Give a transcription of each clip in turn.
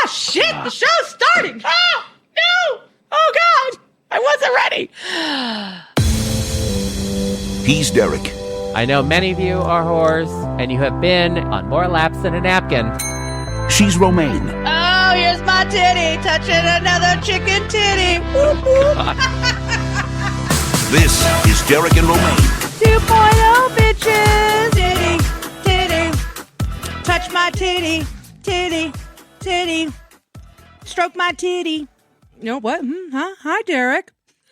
Oh, shit! The show's starting! Oh, no! Oh, God! I wasn't ready! He's Derek. I know many of you are whores, and you have been on more laps than a napkin. She's Romaine. Oh, here's my titty, touching another chicken titty. Whoop, whoop. This is Derek and Romaine. 2.0, bitches! Titty, titty. Touch my titty, titty, titty. Stroke my titty. You know what? Huh? Hi, Derek.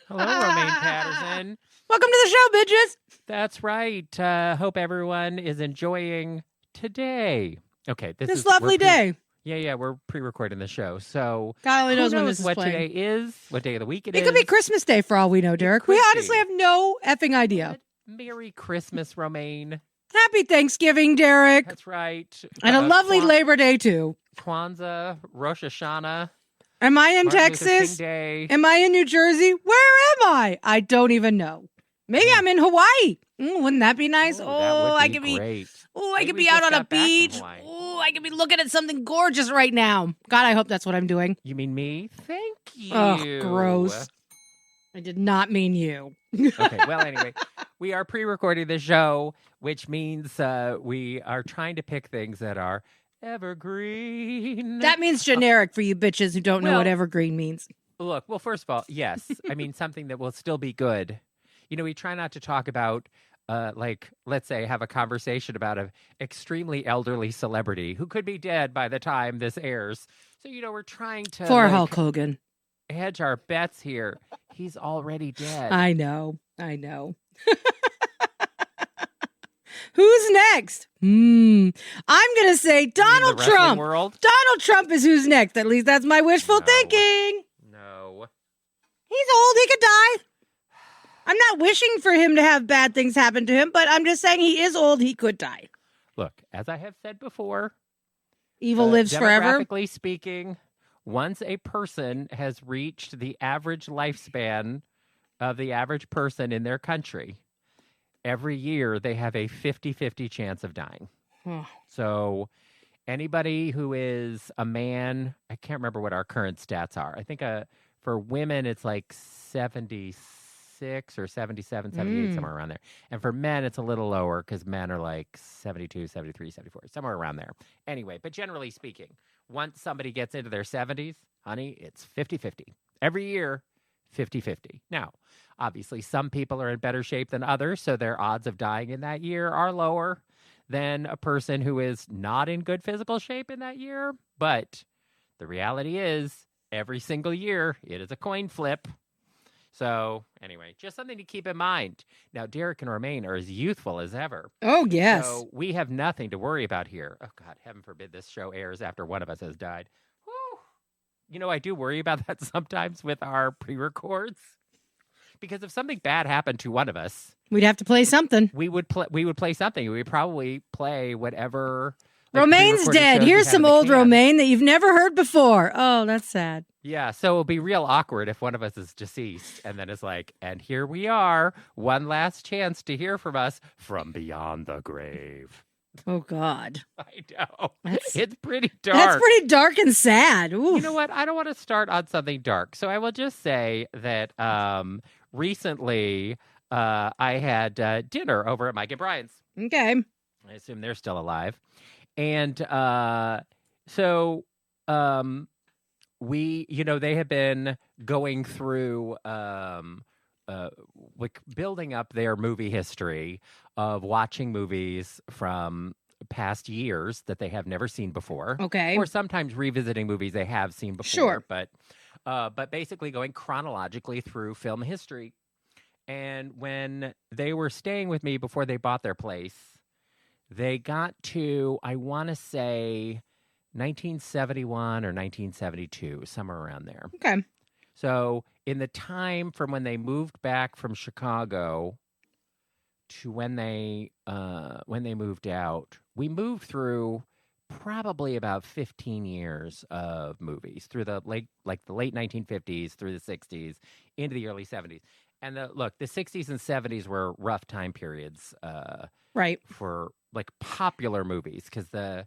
Hello, Romaine Patterson. Welcome to the show, bitches. That's right. Hope everyone is enjoying today. Okay, This lovely day. Yeah, we're pre-recording the show, so God only knows who when knows this is what playing. today is, what day of the week it is. It could be Christmas Day for all we know, Derek. We could honestly be. have no effing idea. Merry Christmas, Romaine. Happy Thanksgiving, Derek. That's right. And a lovely Labor Day, too. Kwanzaa, Rosh Hashanah. Am I in Martin Luther Texas? King Day. Am I in New Jersey? Where am I? I don't even know. Maybe I'm in Hawaii. Wouldn't that be nice? That would I be could be. great. Oh, I Maybe could we be out just on a got back from beach. Hawaii. Oh, I could be looking at something gorgeous right now. God, I hope that's what I'm doing. You mean me? Thank you. Oh, gross. I did not mean you. Okay, well, anyway, we are pre-recording the show, which means we are trying to pick things that are evergreen. That means generic for you bitches who don't know Well- what evergreen means. Look, well, first of all, yes. I mean, something that will still be good. You know, we try not to talk about, like, let's say, have a conversation about an extremely elderly celebrity who could be dead by the time this airs. So, you know, we're trying to For Hulk Hogan. hedge our bets here. He's already dead. I know. Who's next? I'm going to say In Donald the wrestling Trump. world? Donald Trump is who's next. At least that's my wishful No. thinking. No. He's old. He could die. I'm not wishing for him to have bad things happen to him, but I'm just saying he is old. He could die. Look, as I have said before, Evil lives forever. demographically speaking, once a person has reached the average lifespan of the average person in their country, every year they have a 50-50 chance of dying. So anybody who is a man, I can't remember what our current stats are. I think for women, it's like 76 or 77, 78, somewhere around there. And for men, it's a little lower because men are like 72, 73, 74, somewhere around there. Anyway, but generally speaking, once somebody gets into their 70s, honey, it's 50-50. Every year, 50-50. Now, obviously, some people are in better shape than others, so their odds of dying in that year are lower than a person who is not in good physical shape in that year. But the reality is, every single year, it is a coin flip. So, anyway, just something to keep in mind. Now, Derek and Romaine are as youthful as ever. Oh, yes. So we have nothing to worry about here. Oh, God, heaven forbid this show airs after one of us has died. Whew. You know, I do worry about that sometimes with our pre-records. Because if something bad happened to one of us, We'd have to play something. we would play something. We would probably play whatever. Romaine's pre-recorded dead. shows we Here's had some in the old can. Romaine that you've never heard before. Oh, that's sad. Yeah, so it'll be real awkward if one of us is deceased and then it's like, and here we are, one last chance to hear from us from beyond the grave. Oh, God. I know. That's- It's pretty dark. That's pretty dark and sad. Oof. You know what? I don't want to start on something dark. So I will just say that recently I had dinner over at Mike and Brian's. Okay. I assume they're still alive. And so we, you know, they have been going through like building up their movie history of watching movies from past years that they have never seen before. Okay. Or sometimes revisiting movies they have seen before. Sure. But basically going chronologically through film history. And when they were staying with me before they bought their place, they got to, I want to say, 1971 or 1972, somewhere around there. Okay. So in the time from when they moved back from Chicago to when they moved out, we moved through probably about 15 years of movies through the late 1950s through the 60s into the early 70s. And the 60s and 70s were rough time periods Right. for like popular movies because the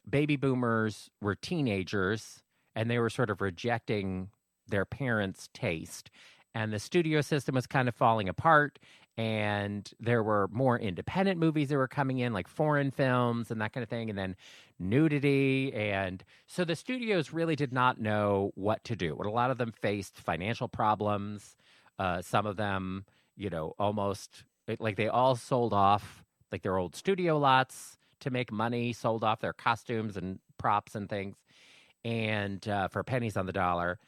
baby boomers were teenagers and they were sort of rejecting their parents' taste. And the studio system was kind of falling apart. And there were more independent movies that were coming in, like foreign films and that kind of thing. And then nudity. And so the studios really did not know what to do. And a lot of them faced financial problems. Some of them, almost like they all sold off like their old studio lots to make money, sold off their costumes and props and things, and for pennies on the dollar.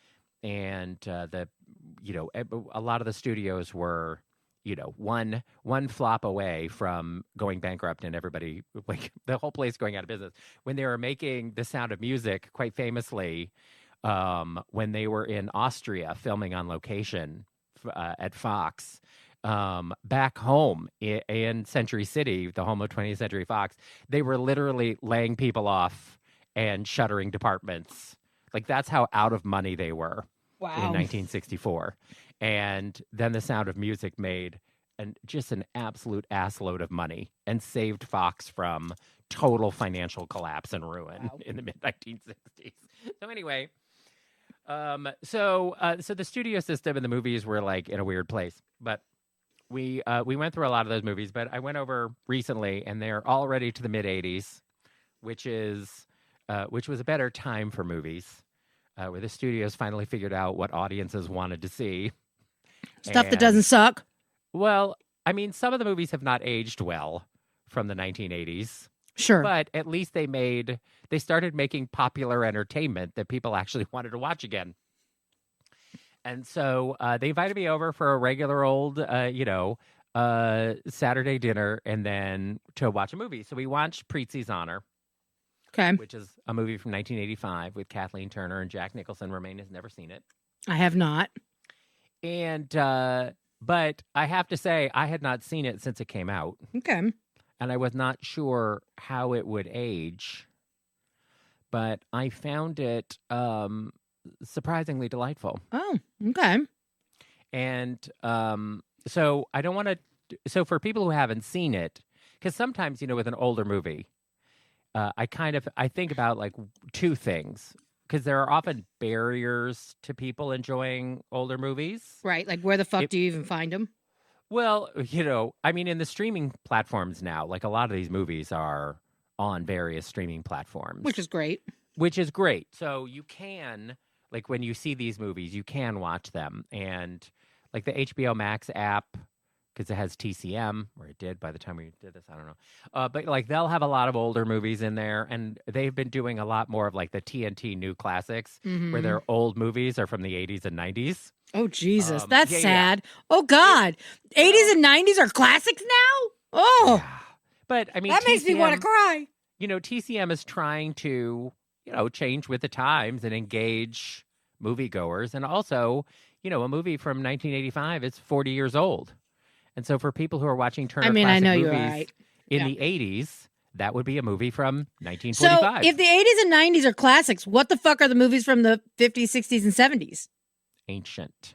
And a lot of the studios were, one flop away from going bankrupt and everybody, like the whole place going out of business. When they were making The Sound of Music, quite famously, when they were in Austria filming on location at Fox, back home in Century City, the home of 20th Century Fox, they were literally laying people off and shuttering departments. Like that's how out of money they were in 1964. And then The Sound of Music made just an absolute assload of money and saved Fox from total financial collapse and ruin in the mid-1960s. So anyway, so the studio system and the movies were like in a weird place. But we went through a lot of those movies. But I went over recently, and they're already to the mid-'80s, which was a better time for movies, where the studios finally figured out what audiences wanted to see. Stuff that doesn't suck. Well, I mean, some of the movies have not aged well from the 1980s. Sure. But at least they started making popular entertainment that people actually wanted to watch again. And so they invited me over for a regular old, Saturday dinner and then to watch a movie. So we watched Prizzi's Honor. Okay. Which is a movie from 1985 with Kathleen Turner and Jack Nicholson. Romaine has never seen it. I have not. And, but I have to say, I had not seen it since it came out. Okay. And I was not sure how it would age. But I found it surprisingly delightful. Oh, okay. And so I don't want to... So for people who haven't seen it, because sometimes, with an older movie, I think about like two things, because there are often barriers to people enjoying older movies. Right. Like where the fuck do you even find them? Well, I mean, in the streaming platforms now, like a lot of these movies are on various streaming platforms. Which is great. So you can, like when you see these movies, you can watch them. And like the HBO Max app, because it has TCM, or it did by the time we did this, I don't know. But like they'll have a lot of older movies in there, and they've been doing a lot more of like the TNT New Classics, where their old movies are from the 80s and 90s. Oh, Jesus, that's sad. Yeah. Oh, God. 80s and 90s are classics now? Oh. Yeah. But I mean, that makes me want to cry. TCM is trying to, change with the times and engage moviegoers. And also, a movie from 1985 is 40 years old. And so for people who are watching Turner Classic movies in the 80s, that would be a movie from 1945. So if the 80s and 90s are classics, what the fuck are the movies from the 50s, 60s, and 70s? Ancient.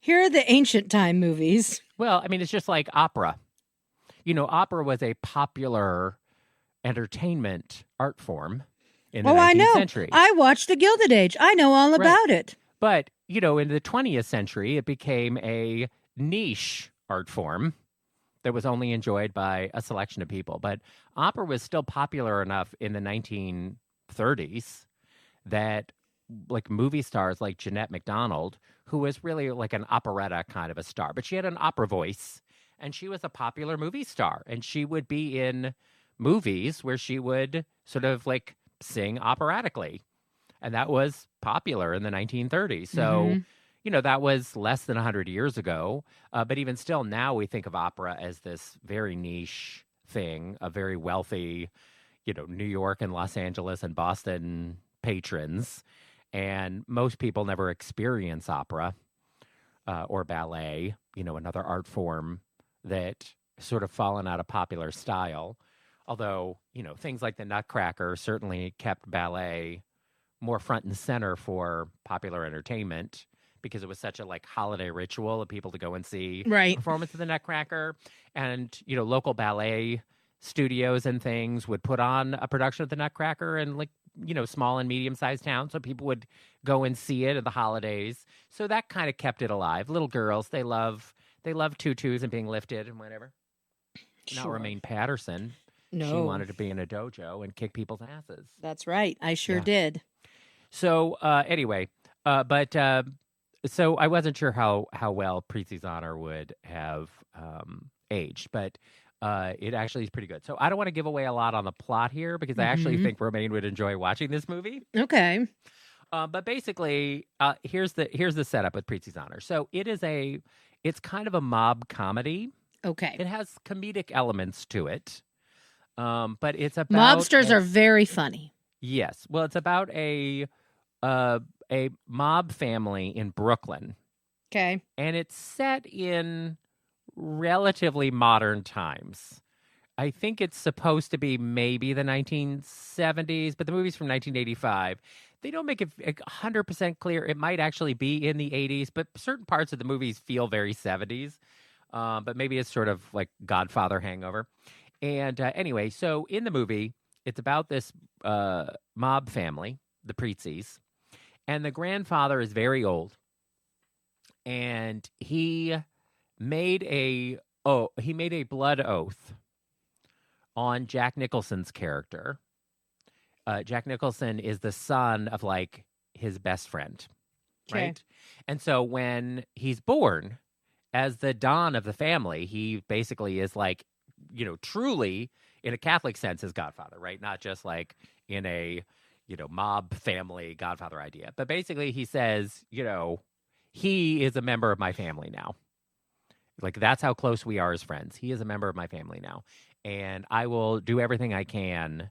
Here are the ancient time movies. Well, I mean, it's just like opera. Opera was a popular entertainment art form in the 19th century. I watched The Gilded Age. I know all about it. But, in the 20th century, it became a niche art form that was only enjoyed by a selection of people. But opera was still popular enough in the 1930s that like movie stars like Jeanette MacDonald, who was really like an operetta kind of a star, but she had an opera voice and she was a popular movie star, and she would be in movies where she would sort of like sing operatically. And that was popular in the 1930s. So, that was less than 100 years ago. But even still, now we think of opera as this very niche thing, a very wealthy, New York and Los Angeles and Boston patrons. And most people never experience opera or ballet, another art form that sort of fallen out of popular style. Although, things like the Nutcracker certainly kept ballet more front and center for popular entertainment, because it was such a like holiday ritual of people to go and see a performance of the Nutcracker. And, local ballet studios and things would put on a production of the Nutcracker in small and medium-sized towns, so people would go and see it at the holidays. So that kind of kept it alive. Little girls, they love tutus and being lifted and whatever. Not Romaine Patterson. No. She wanted to be in a dojo and kick people's asses. That's right. I sure did. So anyway, so I wasn't sure how well Prizzi's Honor would have aged, but it actually is pretty good. So I don't want to give away a lot on the plot here because I actually think Romaine would enjoy watching this movie. Okay. But basically, here's the setup with Prizzi's Honor. So it's kind of a mob comedy. Okay. It has comedic elements to it, but it's about mobsters are very funny. Yes. Well, it's about a mob family in Brooklyn. Okay. And it's set in relatively modern times. I think it's supposed to be maybe the 1970s, but the movie's from 1985. They don't make it 100% clear. It might actually be in the 80s, but certain parts of the movies feel very 70s. But maybe it's sort of like Godfather hangover. And anyway, so in the movie, it's about this mob family, the Prizzis, and the grandfather is very old, and he made a blood oath on Jack Nicholson's character. Jack Nicholson is the son of his best friend, right? And so when he's born as the Don of the family, he basically is truly in a Catholic sense his godfather, right? Not just in a mob family godfather idea. But basically he says, he is a member of my family now. That's how close we are as friends. He is a member of my family now. And I will do everything I can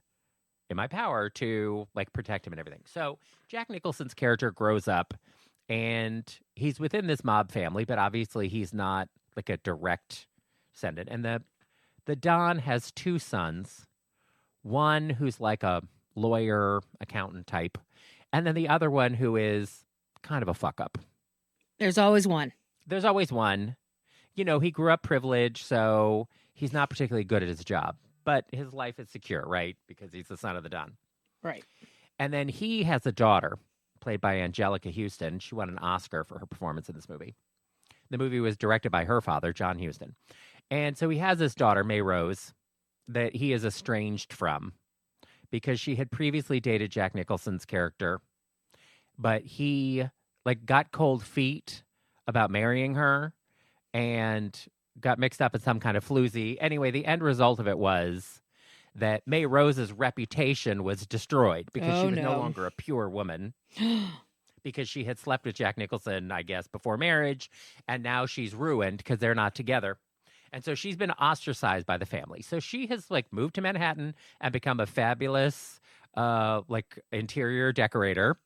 in my power to protect him and everything. So Jack Nicholson's character grows up and he's within this mob family, but obviously he's not a direct descendant. And the Don has two sons, one who's a lawyer, accountant type, and then the other one who is kind of a fuck up. There's always one. There's always one. He grew up privileged, so he's not particularly good at his job, but his life is secure, right? Because he's the son of the Don. Right. And then he has a daughter played by Angelica Houston. She won an Oscar for her performance in this movie. The movie was directed by her father, John Huston. And so he has this daughter, May Rose, that he is estranged from because she had previously dated Jack Nicholson's character, but he got cold feet about marrying her and got mixed up in some kind of floozy. Anyway, the end result of it was that May Rose's reputation was destroyed because she was no longer a pure woman because she had slept with Jack Nicholson, I guess, before marriage, and now she's ruined because they're not together. And so she's been ostracized by the family. So she has moved to Manhattan and become a fabulous interior decorator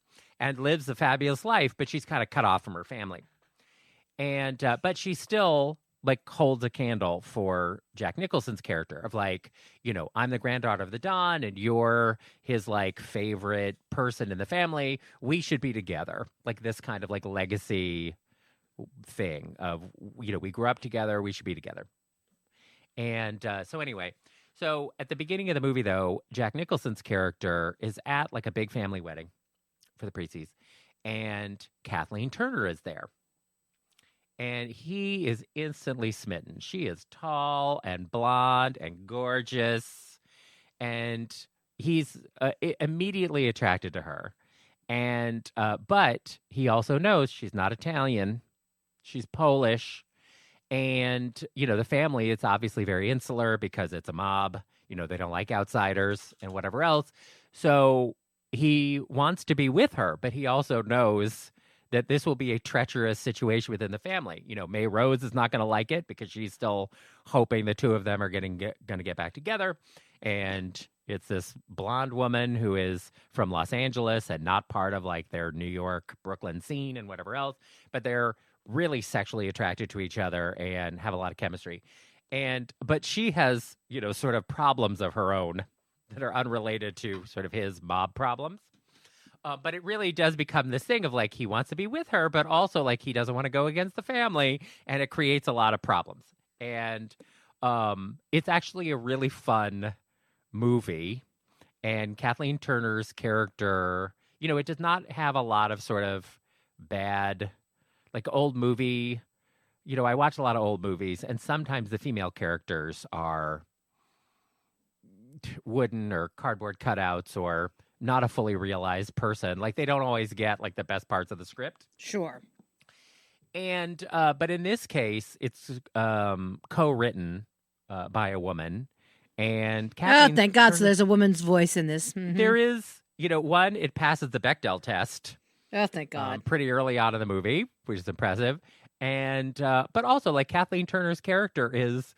and lives a fabulous life, but she's kind of cut off from her family. And but she still holds a candle for Jack Nicholson's character of I'm the granddaughter of the Don and you're his favorite person in the family. We should be together. This kind of legacy thing of, we grew up together. We should be together. And so anyway, so at the beginning of the movie, though, Jack Nicholson's character is at a big family wedding for the Prizzis, and Kathleen Turner is there. And he is instantly smitten. She is tall and blonde and gorgeous, and he's immediately attracted to her. And but he also knows she's not Italian; she's Polish. And, the family, it's obviously very insular because it's a mob. They don't like outsiders and whatever else. So he wants to be with her, but he also knows that this will be a treacherous situation within the family. May Rose is not going to like it because she's still hoping the two of them are going to get back together. And it's this blonde woman who is from Los Angeles and not part of their New York, Brooklyn scene and whatever else. But they're really sexually attracted to each other and have a lot of chemistry. But she has, sort of problems of her own that are unrelated to sort of his mob problems. But it really does become this thing of he wants to be with her, but also he doesn't want to go against the family, and it creates a lot of problems. And It's actually a really fun movie, and Kathleen Turner's character, it does not have a lot of sort of bad, like old movie. I watch a lot of old movies, and sometimes the female characters are wooden or cardboard cutouts or not a fully realized person. Like they don't always get like the best parts of the script. Sure. And but in this case, it's co-written by a woman, and Kathleen. Oh, thank God! Turner, So there's a woman's voice in this. Mm-hmm. There is, one, it passes the Bechdel test. Oh, thank God! Pretty early on in the movie, which is impressive, and but also like Kathleen Turner's character is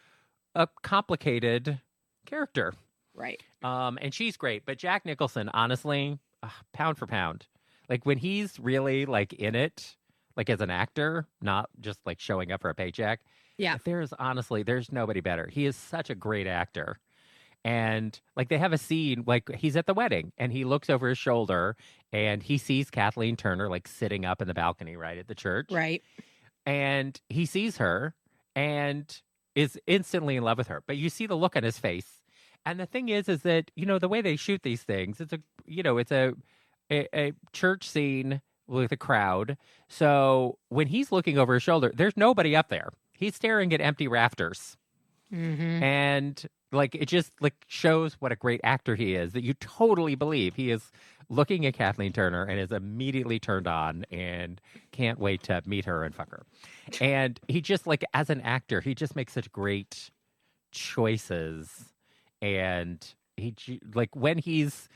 a complicated character, right? And she's great, but Jack Nicholson, honestly, pound for pound, like when he's really like in it. Like as an actor, not just like showing up for a paycheck. Yeah. There's nobody better. He is such a great actor. And like they have a scene, like he's at the wedding and he looks over his shoulder and he sees Kathleen Turner like sitting up in the balcony right at the church. Right. And he sees her and is instantly in love with her. But you see the look on his face. And the thing is that, the way they shoot these things, it's a church scene with a crowd. So when he's looking over his shoulder, there's nobody up there. He's staring at empty rafters. Mm-hmm. And like it just like shows what a great actor he is, that you totally believe he is looking at Kathleen Turner and is immediately turned on and can't wait to meet her and fuck her. And he just like as an actor, he just makes such great choices. And he like when he's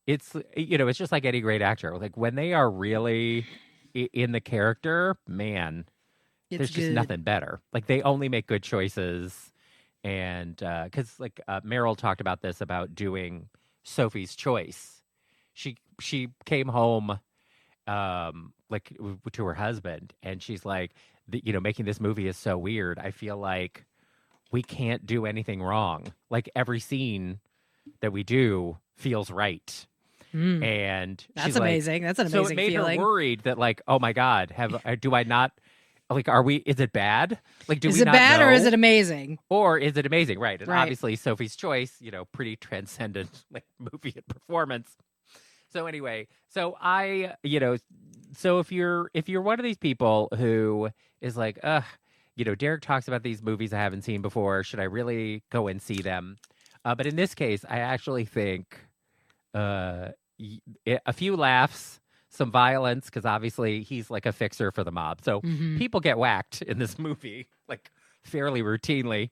it's just like any great actor. Like when they are really in the character, man, there's just nothing better. Like they only make good choices. And because like Meryl talked about this, about doing Sophie's Choice. She came home like to her husband and she's like, making this movie is so weird. I feel like we can't do anything wrong. Like every scene that we do feels right. And that's amazing. That's an amazing so it made feeling. her worried that like, oh my God, do I not like? Is it bad? Like, is it bad or is it amazing? Or is it amazing? Right. And right. Obviously, Sophie's Choice, pretty transcendent like movie and performance. So anyway, so if you're one of these people who is like, Derek talks about these movies I haven't seen before. Should I really go and see them? But in this case, I actually think. A few laughs, some violence, because obviously he's like a fixer for the mob. So people get whacked in this movie, like fairly routinely.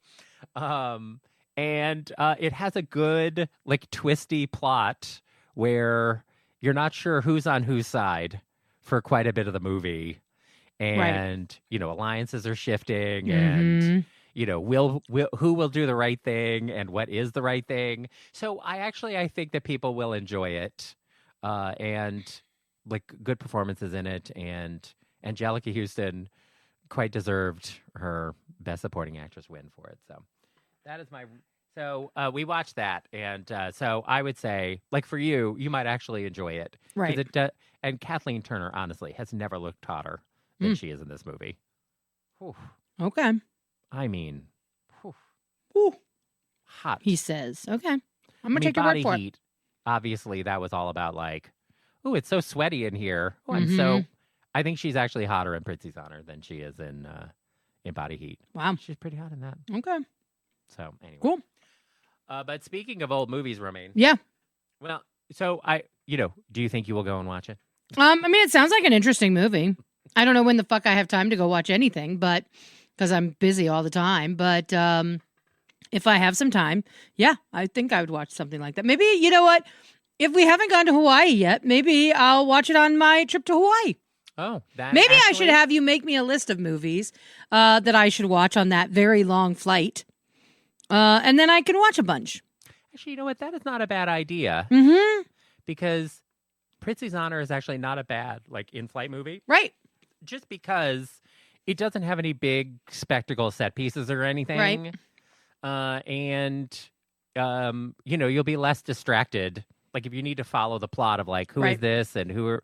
And it has a good, like, twisty plot where you're not sure who's on whose side for quite a bit of the movie. And, alliances are shifting and... who will do the right thing and what is the right thing. So I think that people will enjoy it, and like good performances in it. And Angelica Houston quite deserved her Best Supporting Actress win for it. So that is so we watched that. And so I would say, like for you might actually enjoy it. Right. And Kathleen Turner, honestly, has never looked hotter than she is in this movie. Whew. Okay. I mean, hot. He says, "Okay, I'm gonna take your word for it." Obviously, that was all about like, oh, it's so sweaty in here. Oh, and so I think she's actually hotter in Prizzi's Honor than she is in Body Heat. Wow, she's pretty hot in that. Okay. So anyway, cool. But speaking of old movies, Romaine. Yeah. Well, so do you think you will go and watch it? I mean, it sounds like an interesting movie. I don't know when the fuck I have time to go watch anything, but. Because I'm busy all the time. But if I have some time, yeah, I think I would watch something like that. Maybe, you know what? If we haven't gone to Hawaii yet, maybe I'll watch it on my trip to Hawaii. Oh, maybe I should have you make me a list of movies that I should watch on that very long flight. And then I can watch a bunch. Actually, you know what? That is not a bad idea. Mm-hmm. Because Prizzi's Honor is actually not a bad, like, in-flight movie. Right. Just because... it doesn't have any big spectacle set pieces or anything. Right. And you'll be less distracted. Like if you need to follow the plot of like, who is this and who are,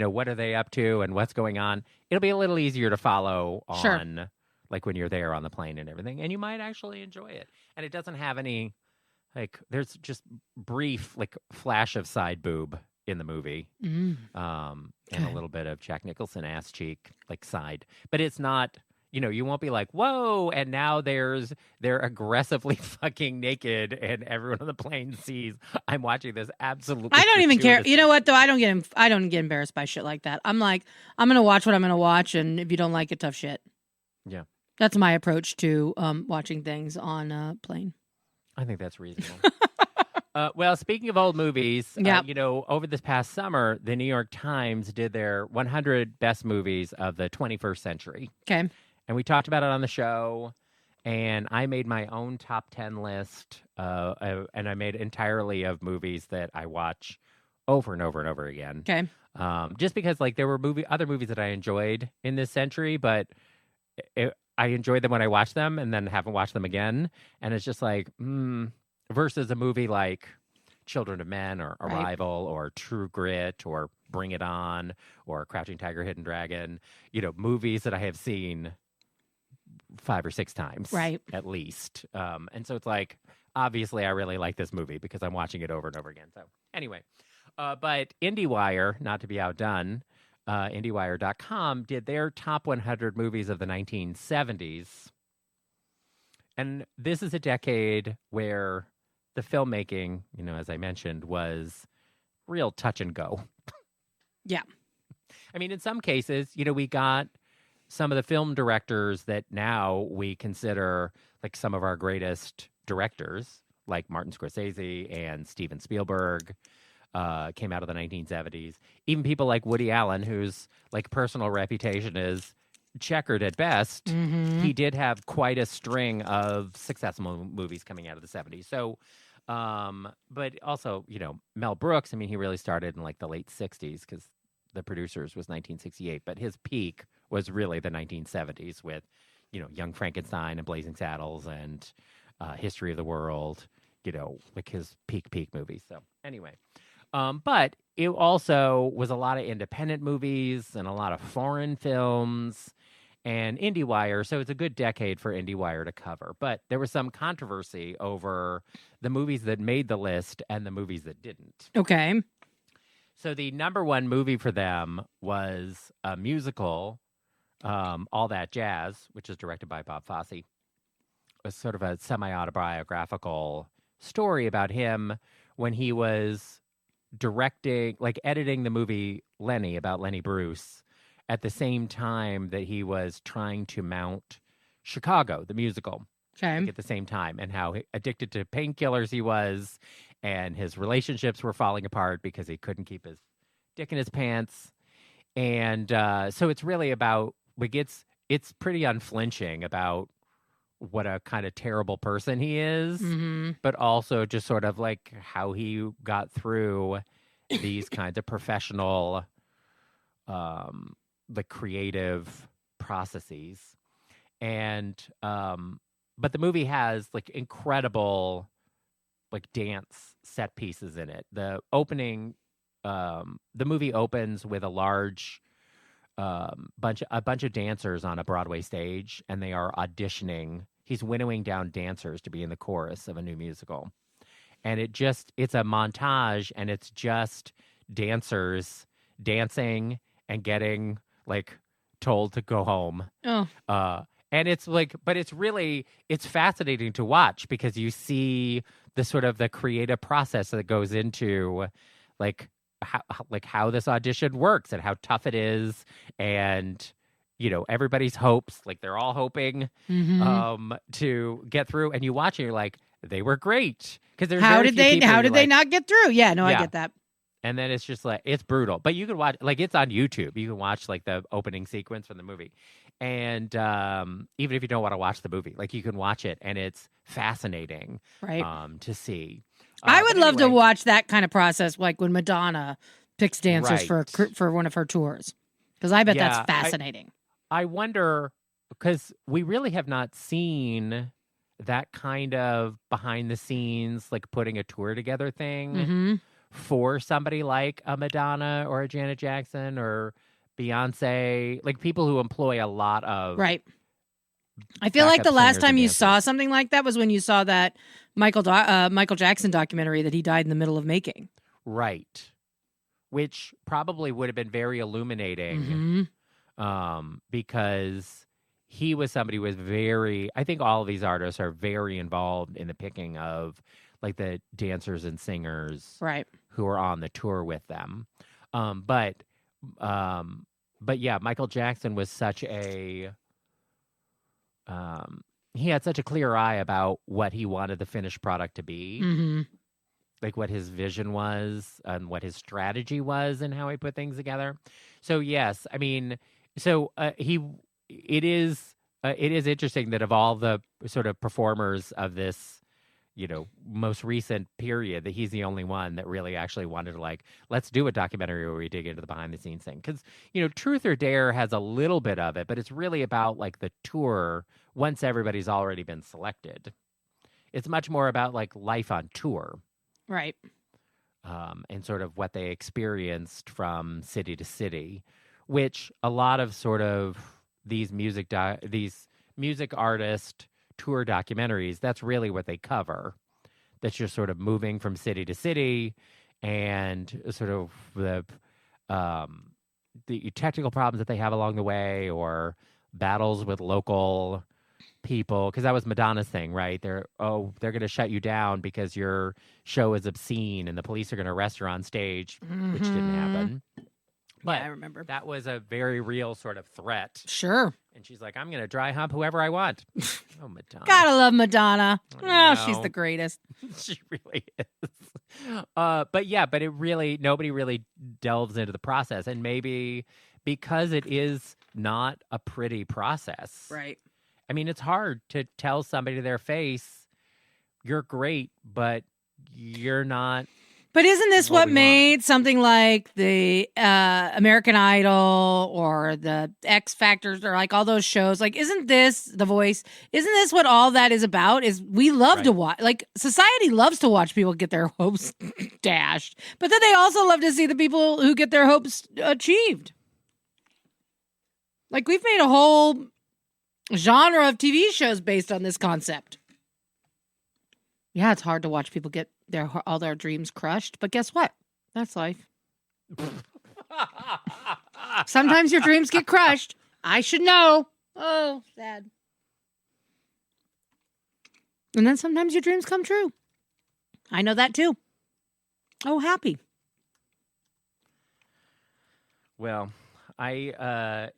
what are they up to and what's going on? It'll be a little easier to follow on like when you're there on the plane and everything, and you might actually enjoy it. And it doesn't have any, like, there's just brief, like, flash of side boob in the movie, and a little bit of Jack Nicholson ass cheek, like, side. But it's not, you won't be like, whoa, and now they're aggressively fucking naked, and everyone on the plane sees I'm watching this absolutely. I don't even care. You know what, though? I don't get embarrassed by shit like that. I'm like, I'm going to watch what I'm going to watch, and if you don't like it, tough shit. Yeah. That's my approach to watching things on a plane. I think that's reasonable. Well, speaking of old movies, over this past summer, the New York Times did their 100 best movies of the 21st century. Okay. And we talked about it on the show, and I made my own top 10 list, and I made entirely of movies that I watch over and over and over again. Okay. Just because, like, there were other movies that I enjoyed in this century, but I enjoyed them when I watched them and then haven't watched them again. And it's just like, versus a movie like Children of Men or Arrival or True Grit or Bring It On or Crouching Tiger, Hidden Dragon, movies that I have seen 5 or 6 times, at least. And so it's like, obviously I really like this movie because I'm watching it over and over again. So anyway, but IndieWire, not to be outdone, IndieWire.com did their top 100 movies of the 1970s. And this is a decade where the filmmaking, as I mentioned, was real touch and go. Yeah. I mean, in some cases, we got some of the film directors that now we consider like some of our greatest directors, like Martin Scorsese and Steven Spielberg, came out of the 1970s. Even people like Woody Allen, whose like personal reputation is checkered at best. Mm-hmm. He did have quite a string of successful movies coming out of the 70s. So, but also, Mel Brooks, I mean, he really started in like the late 60s because The Producers was 1968, but his peak was really the 1970s with, Young Frankenstein and Blazing Saddles and History of the World, like his peak movies. So anyway, but it also was a lot of independent movies and a lot of foreign films and IndieWire. So it's a good decade for IndieWire to cover. But there was some controversy over the movies that made the list and the movies that didn't. Okay. So the number one movie for them was a musical, All That Jazz, which is directed by Bob Fosse. It was sort of a semi-autobiographical story about him when he was editing the movie Lenny, about Lenny Bruce, at the same time that he was trying to mount Chicago, the musical. Okay. At the same time, and how addicted to painkillers he was, and his relationships were falling apart because he couldn't keep his dick in his pants. And so it's really about, like, it's pretty unflinching about what a kind of terrible person he is, but also just sort of like how he got through these kinds of professional, the creative processes. And, but the movie has like incredible, like dance set pieces in it. The movie opens with a large, bunch of dancers on a Broadway stage, and they are auditioning. He's winnowing down dancers to be in the chorus of a new musical. And it's a montage, and it's just dancers dancing and getting like told to go home. Oh. And it's like, but it's fascinating to watch because you see the sort of the creative process that goes into like how this audition works and how tough it is. And, everybody's hopes, like they're all hoping to get through, and you watch it, you're like, they were great. Because how did they not get through? Yeah, no, I get that. And then it's just like, it's brutal. But you can watch, like, it's on YouTube. You can watch like the opening sequence from the movie. And even if you don't want to watch the movie, like you can watch it, and it's fascinating, to see. I would love to watch that kind of process, like when Madonna picks dancers for one of her tours, because I bet that's fascinating. I wonder, because we really have not seen that kind of behind the scenes, like putting a tour together thing for somebody like a Madonna or a Janet Jackson or Beyonce, like people who employ a lot of I feel like the backup last singers time and you dancers. saw something like that was when you saw that Michael Jackson documentary that he died in the middle of making. Right. Which probably would have been very illuminating because he was somebody who was very, I think all of these artists are very involved in the picking of like the dancers and singers Right. who are on the tour with them. But yeah, Michael Jackson was such a, he had such a clear eye about what he wanted the finished product to be. Mm-hmm. Like what his vision was and what his strategy was and how he put things together. So yes, I mean, it is interesting that of all the sort of performers of this, most recent period, that he's the only one that really actually wanted to like, let's do a documentary where we dig into the behind the scenes thing. Because, Truth or Dare has a little bit of it, but it's really about like the tour once everybody's already been selected. It's much more about like life on tour. Right. And sort of what they experienced from city to city, which a lot of sort of these music artist tour documentaries, that's really what they cover. That's just sort of moving from city to city and sort of the technical problems that they have along the way or battles with local people, because that was Madonna's thing, right? They're going to shut you down because your show is obscene and the police are going to arrest her on stage, which didn't happen. But yeah, I remember. That was a very real sort of threat. Sure. And she's like, I'm going to dry hump whoever I want. Oh, Madonna. Gotta love Madonna. I Oh, she's know. the greatest. She really is. But it really, nobody really delves into the process. And maybe because it is not a pretty process. Right. I mean, it's hard to tell somebody to their face, you're great, but you're not. But isn't this what we made something like the American Idol or the X Factors or like all those shows? Like, isn't this The Voice? Isn't this what all that is about? Is we love to watch, like society loves to watch people get their hopes dashed, but then they also love to see the people who get their hopes achieved. Like we've made a whole genre of TV shows based on this concept. Yeah, it's hard to watch people get all their dreams crushed, but guess what? That's life. Sometimes your dreams get crushed. I should know. Oh, sad. And then sometimes your dreams come true. I know that too. Oh, happy. Well, I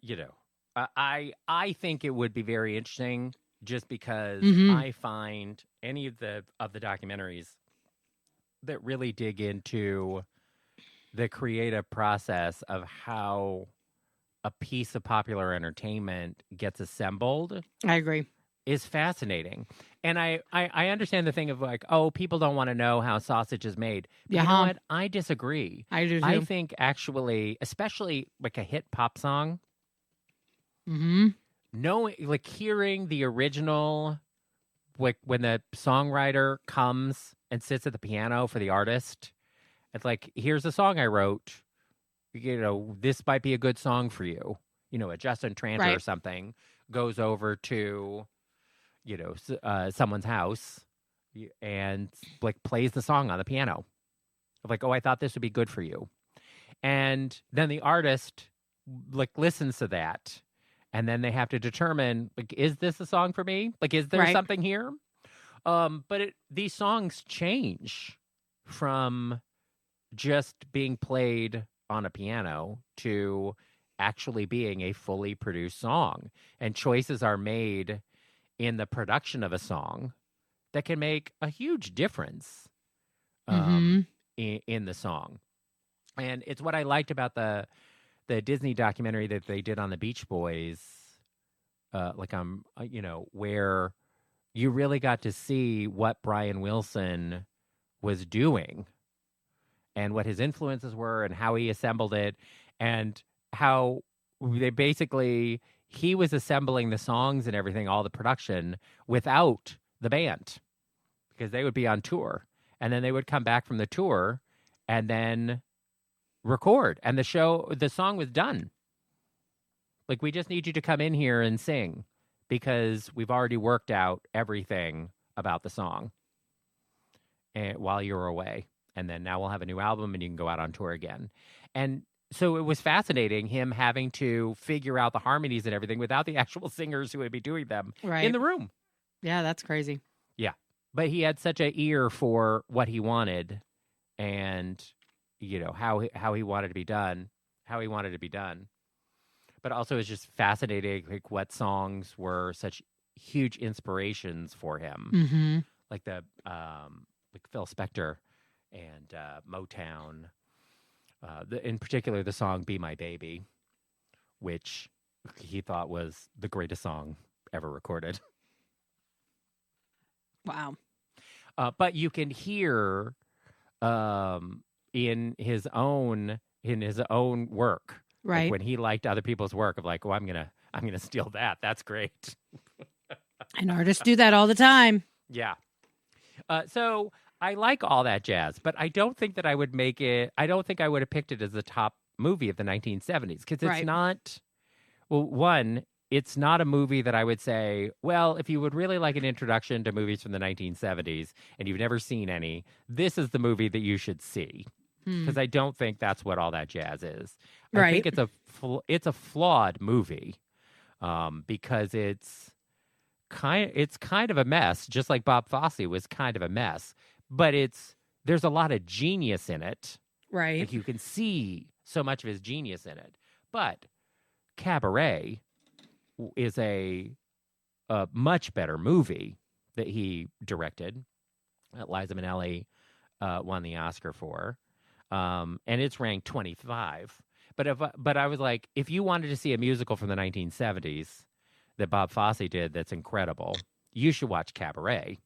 think it would be very interesting just because I find any of the documentaries that really dig into the creative process of how a piece of popular entertainment gets assembled. I agree. Is fascinating. And I understand the thing of like, oh, people don't want to know how sausage is made. But you know what? I disagree. I do too. I think actually, especially like a hit pop song, like hearing the original, like when the songwriter comes and sits at the piano for the artist, it's like, here's a song I wrote. This might be a good song for you. A Justin Tranter or something goes over to, someone's house and like plays the song on the piano. Like, oh, I thought this would be good for you. And then the artist like listens to that. And then they have to determine, like, is this a song for me? Like, is there something here? But these songs change from just being played on a piano to actually being a fully produced song. And choices are made in the production of a song that can make a huge difference in the song. And it's what I liked about the Disney documentary that they did on the Beach Boys, where you really got to see what Brian Wilson was doing and what his influences were and how he assembled it and how he was assembling the songs and everything, all the production without the band because they would be on tour and then they would come back from the tour and then record and the song was done. Like, we just need you to come in here and sing because we've already worked out everything about the song while you're away. And then now we'll have a new album and you can go out on tour again. And so it was fascinating him having to figure out the harmonies and everything without the actual singers who would be doing them in the room. Yeah, that's crazy. Yeah. But he had such an ear for what he wanted and, how he wanted to be done, But also it's just fascinating, like what songs were such huge inspirations for him. Mm-hmm. Like like Phil Spector and Motown. In particular, the song "Be My Baby," which he thought was the greatest song ever recorded. Wow! But you can hear in his own work, right? Like when he liked other people's work, of like, "Oh, I'm gonna steal that. That's great." And artists do that all the time. Yeah. So I like all that jazz, but I don't think that I would make it. I don't think I would have picked it as the top movie of the 1970s because it's not. Well, one, it's not a movie that I would say, well, if you would really like an introduction to movies from the 1970s and you've never seen any, this is the movie that you should see. Because I don't think that's what all that jazz is. I think it's a flawed movie because it's kind of a mess, just like Bob Fosse was kind of a mess. But there's a lot of genius in it. Right. Like you can see so much of his genius in it. But Cabaret is a much better movie that he directed. Liza Minnelli won the Oscar for. And it's ranked 25. But I was like, if you wanted to see a musical from the 1970s that Bob Fosse did that's incredible, you should watch Cabaret.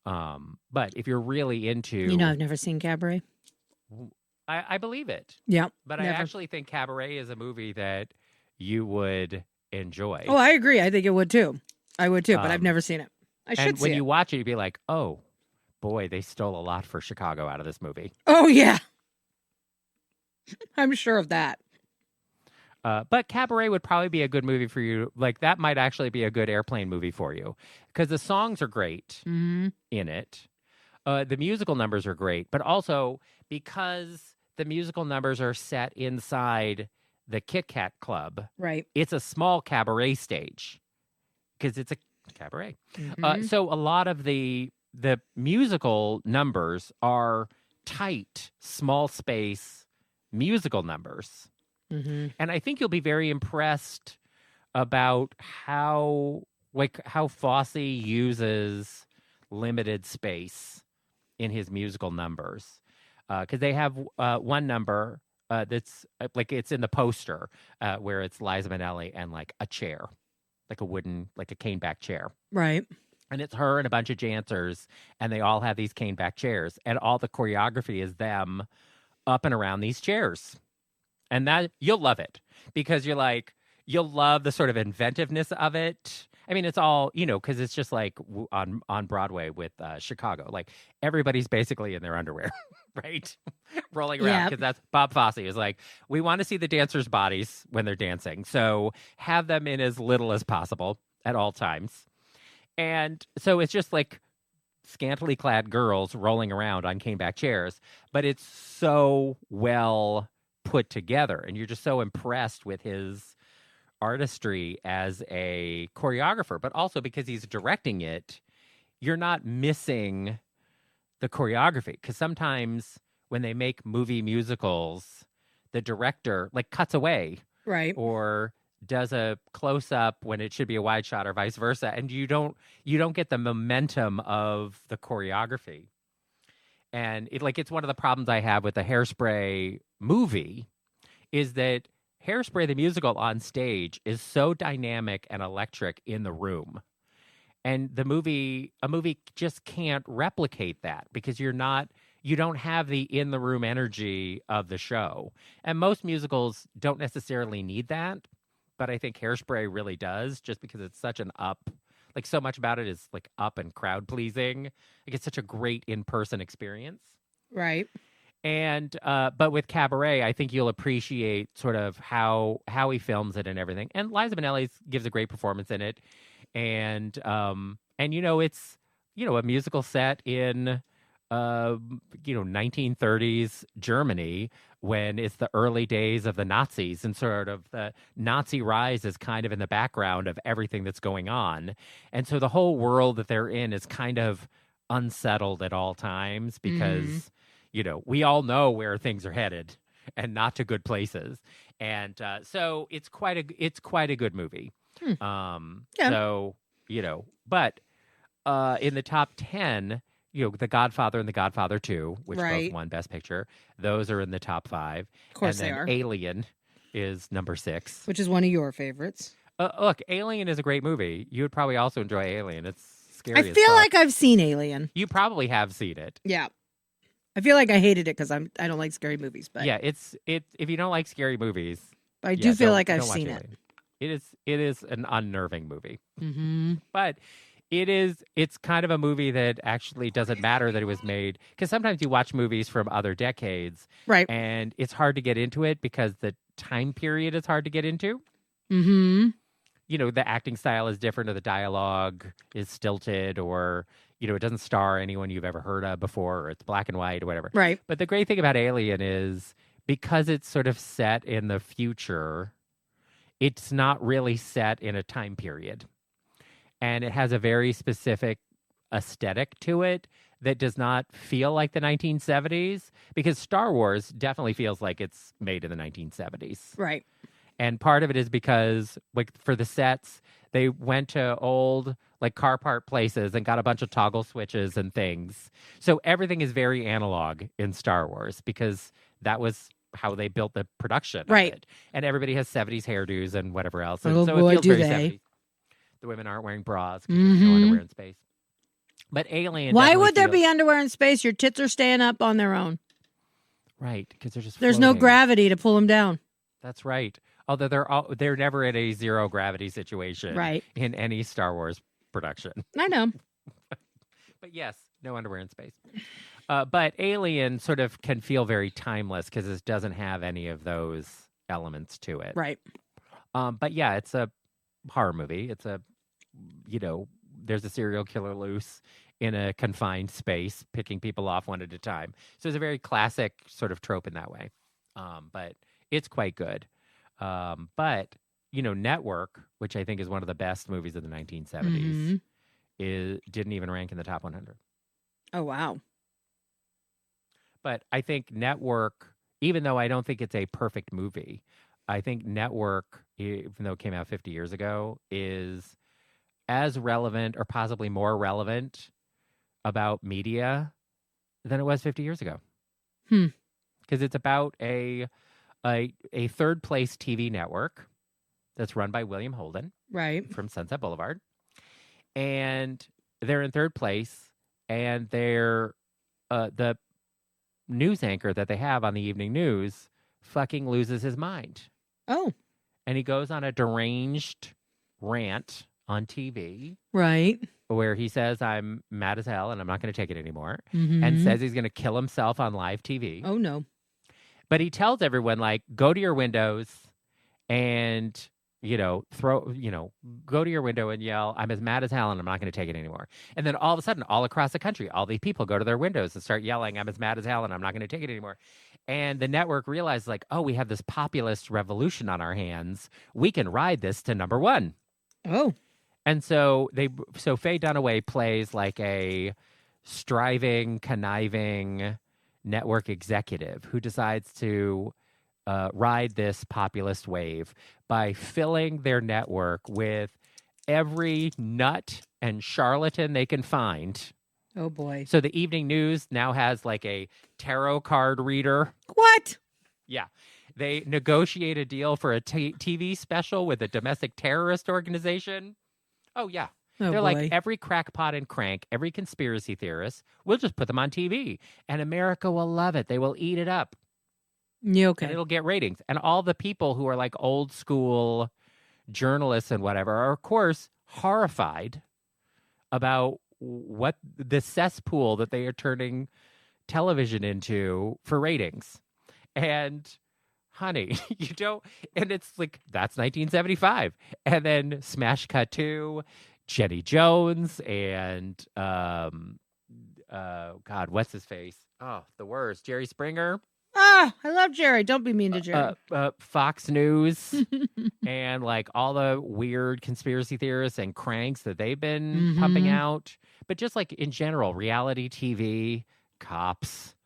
But if you're really into... I've never seen Cabaret. I believe it. Yeah. But never. I actually think Cabaret is a movie that you would enjoy. Oh, I agree. I think it would too. I would too, but I've never seen it. I should see it. And when you watch it, you'd be like, oh, boy, they stole a lot for Chicago out of this movie. Oh, yeah. I'm sure of that. But Cabaret would probably be a good movie for you. Like, that might actually be a good airplane movie for you. Because the songs are great in it. The musical numbers are great. But also, because the musical numbers are set inside the Kit Kat Club, right? It's a small cabaret stage. Because it's a cabaret. So a lot of the musical numbers are tight, small space musical numbers. And I think you'll be very impressed about how Fosse uses limited space in his musical numbers. Because they have one number that's like it's in the poster where it's Liza Minnelli and like a chair, like a wooden, like a caneback chair. Right. And it's her and a bunch of dancers, and they all have these caneback chairs, and all the choreography is them up and around these chairs. And that you'll love it because you'll love the sort of inventiveness of it. I mean, it's all, because it's just like on Broadway with Chicago. Like everybody's basically in their underwear, right? Rolling around because that's Bob Fosse is like, we want to see the dancers' bodies when they're dancing. So have them in as little as possible at all times. And so it's just like scantily clad girls rolling around on caneback chairs, but it's so well put together, and you're just so impressed with his artistry as a choreographer, but also because he's directing it, you're not missing the choreography. Because sometimes when they make movie musicals, the director like cuts away, right, or does a close up when it should be a wide shot, or vice versa, and you don't get the momentum of the choreography. And it's one of the problems I have with the Hairspray movie is that Hairspray the musical on stage is so dynamic and electric in the room. And a movie just can't replicate that because you don't have the in the room energy of the show. And most musicals don't necessarily need that, but I think Hairspray really does, just because it's such an up. Like, so much about it is, like, up and crowd-pleasing. Like, it's such a great in-person experience. Right. And but with Cabaret, I think you'll appreciate sort of how he films it and everything. And Liza Minnelli gives a great performance in it. And it's a musical set in 1930s Germany, when it's the early days of the Nazis, and sort of the Nazi rise is kind of in the background of everything that's going on. And so the whole world that they're in is kind of unsettled at all times, because we all know where things are headed, and not to good places. And so it's quite a good movie. Yeah. So, but in the top 10, The Godfather and The Godfather 2, which both won Best Picture, those are in the top 5. Of course and they then are. Alien is number 6. Which is one of your favorites. Look, Alien is a great movie. You would probably also enjoy Alien. It's scary. I feel like I've seen Alien. You probably have seen it. Yeah. I feel like I hated it because I don't like scary movies. But yeah, it's if you don't like scary movies, I do feel like I've don't watch seen it. Alien. It is an unnerving movie. Mm-hmm. But it's kind of a movie that actually doesn't matter that it was made, because sometimes you watch movies from other decades, right? And it's hard to get into it because the time period is hard to get into. Mm-hmm. The acting style is different, or the dialogue is stilted, or it doesn't star anyone you've ever heard of before, or it's black and white or whatever. Right. But the great thing about Alien is, because it's sort of set in the future, it's not really set in a time period. And it has a very specific aesthetic to it that does not feel like the 1970s, because Star Wars definitely feels like it's made in the 1970s. Right. And part of it is because, like, for the sets, they went to old, like, car part places and got a bunch of toggle switches and things. So everything is very analog in Star Wars, because that was how they built the production of it. And everybody has 70s hairdos and whatever else. And so it feels very 70s. The women aren't wearing bras because there's no underwear in space. But Alien. Why would there be underwear in space? Your tits are staying up on their own. Right, because they're just There's floating. no gravity to pull them down. That's right. Although they're never in a zero gravity situation in any Star Wars production. I know. But yes, no underwear in space. But Alien sort of can feel very timeless because it doesn't have any of those elements to it. Right. But yeah, it's a horror movie. It's there's a serial killer loose in a confined space, picking people off one at a time. So it's a very classic sort of trope in that way. But it's quite good. But Network, which I think is one of the best movies of the 1970s, didn't even rank in the top 100. Oh, wow. But I think Network, even though I don't think it's a perfect movie, I think Network, even though it came out 50 years ago, is as relevant, or possibly more relevant, about media than it was 50 years ago. Because it's about a third place TV network that's run by William Holden, right, from Sunset Boulevard. And they're in third place, and they're the news anchor that they have on the evening news fucking loses his mind. Oh. And he goes on a deranged rant on TV. Right. Where he says, I'm mad as hell and I'm not going to take it anymore. And says he's going to kill himself on live TV. Oh, no. But he tells everyone, like, go to your windows and, go to your window and yell, I'm as mad as hell and I'm not going to take it anymore. And then all of a sudden, all across the country, all these people go to their windows and start yelling, I'm as mad as hell and I'm not going to take it anymore. And the network realized, like, oh, we have this populist revolution on our hands. We can ride this to number one. Oh. And so Faye Dunaway plays like a striving, conniving network executive who decides to ride this populist wave by filling their network with every nut and charlatan they can find. Oh, boy. So the evening news now has like a tarot card reader. What? Yeah. They negotiate a deal for a TV special with a domestic terrorist organization. Oh, yeah. Oh, They're boy. like every crackpot and crank, every conspiracy theorist, we'll just put them on TV. And America will love it. They will eat it up. Yeah, okay. And it'll get ratings. And all the people who are like old school journalists and whatever are, of course, horrified about what the cesspool that they are turning television into for ratings. And honey, you don't, and it's like, that's 1975. And then smash cut to Jenny Jones and, God, what's his face? Oh, the worst. Jerry Springer. Ah, I love Jerry. Don't be mean to Jerry. Fox News and like all the weird conspiracy theorists and cranks that they've been pumping out. But just like in general, reality TV, cops,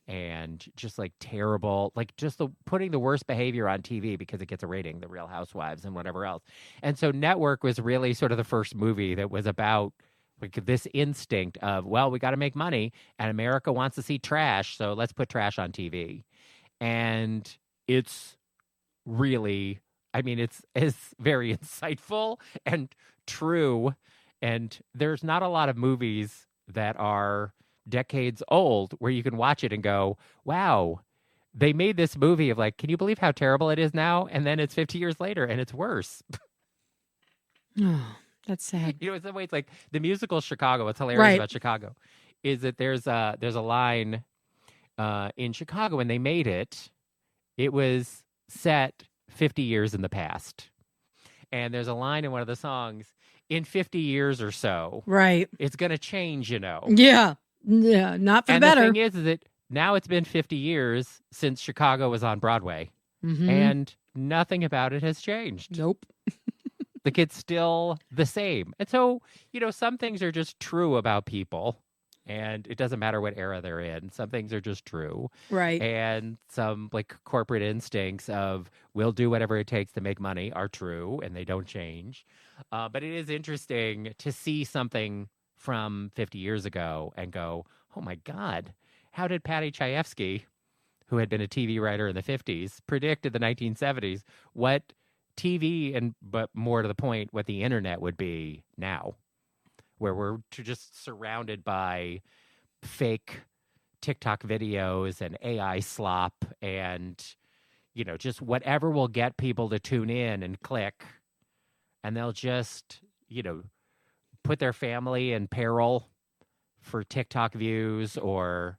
and just like terrible, like just putting the worst behavior on TV because it gets a rating, The Real Housewives and whatever else. And so Network was really sort of the first movie that was about like this instinct of, well, we got to make money and America wants to see trash, so let's put trash on TV. And it's really, I mean, it's very insightful and true. And there's not a lot of movies that are decades old where you can watch it and go, wow, they made this movie of like, can you believe how terrible it is now? And then it's 50 years later and it's worse. Oh, that's sad. You know, in some ways, like the musical Chicago, what's hilarious about Chicago is that there's a line in Chicago when they made it, it was set 50 years in the past. And there's a line in one of the songs, in 50 years or so, right, it's going to change, you know. Yeah, not for and better. And the thing is that now it's been 50 years since Chicago was on Broadway, and nothing about it has changed. Nope. The kid's still the same. And so, you know, some things are just true about people, and it doesn't matter what era they're in. Some things are just true. Right. And some like corporate instincts of we'll do whatever it takes to make money are true, and they don't change. But it is interesting to see something from 50 years ago and go, oh my God, how did Patty Chayefsky, who had been a TV writer in the 50s, predict in the 1970s what TV but more to the point, what the internet would be now, where we're just surrounded by fake TikTok videos and AI slop and, you know, just whatever will get people to tune in and click, and they'll just, you know, put their family in peril for TikTok views or